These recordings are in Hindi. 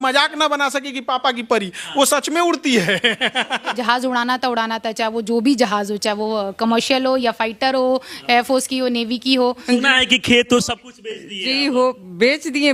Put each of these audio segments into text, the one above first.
मजाक ना बना सके कि पापा की परी, वो सच में उड़ती है। जहाज उड़ाना था, चाहे वो जो भी जहाज हो, चाहे वो कमर्शियल हो या फाइटर हो, एयरफोर्स की हो, नेवी की हो। सुना है कि खेत तो सब कुछ बेच दिए। जी हो, बेच दिए,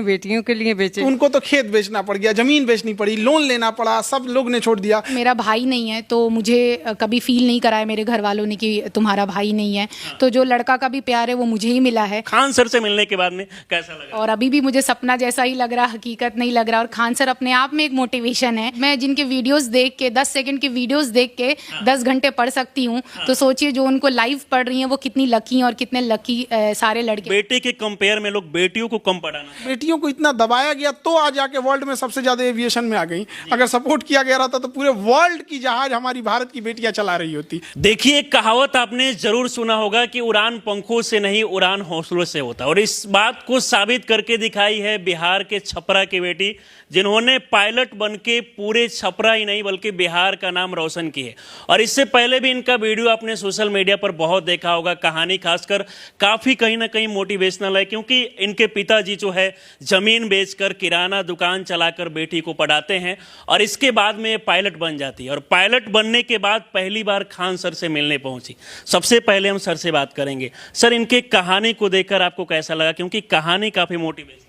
बेटियों के लिए बेचे। उनको तो खेत बेचना पड़ गया, जमीन बेचनी पड़ी, लोन लेना पड़ा, सब लोग ने छोड़ दिया। मेरा भाई नहीं है तो मुझे कभी फील नहीं कराया मेरे घर वालों ने कि तुम्हारा भाई नहीं है, तो जो लड़का का भी प्यार है वो मुझे ही मिला है। खान सर से मिलने के बाद में कैसा लगा? और अभी भी मुझे सपना जैसा ही लग रहा, हकीकत नहीं लग रहा। और खान सर अपने आप में एक मोटिवेशन है। मैं जिनके वीडियोस देख के 10 सेकंड के वीडियोस देख के 10 घंटे पढ़ सकती हूँ, तो सोचिए जो उनको लाइव पढ़ रही हैं वो कितनी लकी हैं और कितने लकी सारे लड़के। बेटे के कंपेयर में लोग बेटियों को कम पढ़ाना। बेटियों को इतना दबाया गया तो आज जाके वर्ल्ड में सबसे ज्यादा एविएशन में आ गई। अगर सपोर्ट किया गया रहता तो पूरे वर्ल्ड की जहाज हमारी भारत की बेटियां चला रही होती। देखिए, एक कहावत आपने जरूर सुना होगा कि उड़ान पंखों से नहीं, उड़ान हौसलों से होता है। और इस बात को साबित करके दिखाई है बिहार के छपरा की बेटी, जिन्होंने पायलट बनके पूरे छपरा ही नहीं बल्कि बिहार का नाम रोशन की है। और इससे पहले भी इनका वीडियो आपने सोशल मीडिया पर बहुत देखा होगा। कहानी खासकर काफ़ी कहीं ना कहीं मोटिवेशनल है, क्योंकि इनके पिताजी जो है ज़मीन बेचकर किराना दुकान चलाकर बेटी को पढ़ाते हैं और इसके बाद में ये पायलट बन जाती है। और पायलट बनने के बाद पहली बार खान सर से मिलने पहुंची। सबसे पहले हम सर से बात करेंगे। सर, इनके कहानी को देखकर आपको कैसा लगा? क्योंकि कहानी काफ़ी मोटिवेशनल है।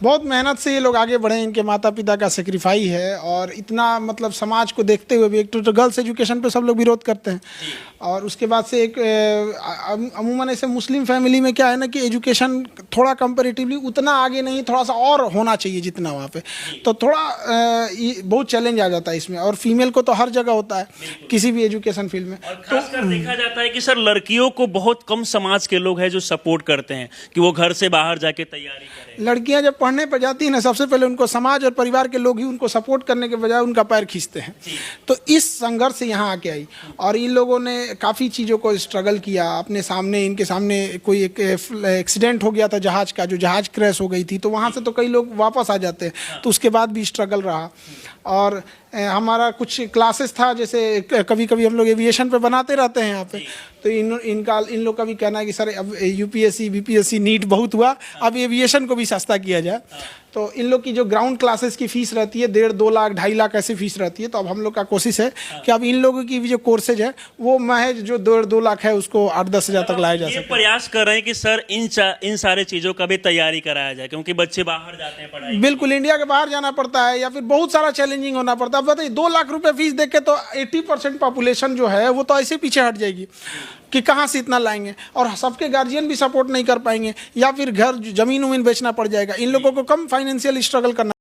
बहुत मेहनत से ये लोग आगे बढ़े, इनके माता पिता का सेक्रीफाई है। और इतना मतलब समाज को देखते हुए भी, एक तो गर्ल्स एजुकेशन पे सब लोग विरोध करते हैं, और उसके बाद से एक अमूमन ऐसे मुस्लिम फैमिली में क्या है ना कि एजुकेशन थोड़ा कंपैरेटिवली उतना आगे नहीं, थोड़ा सा और होना चाहिए जितना वहाँ पे, तो थोड़ा बहुत चैलेंज आ जाता है इसमें। और फीमेल को तो हर जगह होता है किसी भी एजुकेशन फील्ड में। और खासकर देखा जाता है कि सर लड़कियों को बहुत कम समाज के लोग हैं जो सपोर्ट करते हैं कि वो घर से बाहर जाके तैयारी करें। लड़कियां जब पढ़ने पर जाती हैं ना, सबसे पहले उनको समाज और परिवार के लोग ही उनको सपोर्ट करने के बजाय उनका पैर खींचते हैं। तो इस संघर्ष से यहाँ आके आई, और इन लोगों ने काफ़ी चीज़ों को स्ट्रगल किया। अपने सामने, इनके सामने कोई एक एक्सीडेंट हो गया था जहाज़ का, जो जहाज़ क्रैश हो गई थी, तो वहाँ से तो कई लोग वापस आ जाते हैं, तो उसके बाद भी स्ट्रगल रहा। और हमारा कुछ क्लासेस था, जैसे कभी कभी हम लोग एविएशन पे बनाते रहते हैं यहाँ पे, तो इन लोग का भी कहना है कि सर अब यूपीएससी बीपीएससी नीट बहुत हुआ, अब एविएशन को भी सस्ता किया जाए। तो इन लोग की जो ग्राउंड क्लासेस की फीस रहती है 1.5 2 लाख 2.5 लाख ऐसी फीस रहती है। तो अब हम लोग का कोशिश है कि अब इन लोगों की भी जो कोर्सेज है वो महज जो 1.5 2 लाख है उसको 8-10 हज़ार तक लाया जा सके। प्रयास कर रहे हैं कि सर इन सारे चीज़ों का भी तैयारी कराया जाए, क्योंकि बच्चे बाहर जाते हैं पढ़ाई। बिल्कुल, इंडिया के बाहर जाना पड़ता है या फिर बहुत सारा चैलेंजिंग होना पड़ता है। बताइए 2 लाख रुपए फीस देख के तो 80% पॉपुलेशन जो है वो तो ऐसे पीछे हट जाएगी कि कहाँ से इतना लाएंगे। और सबके गार्जियन भी सपोर्ट नहीं कर पाएंगे, या फिर घर ज़मीन उमीन बेचना पड़ जाएगा। इन लोगों को कम फाइनेंशियल स्ट्रगल करना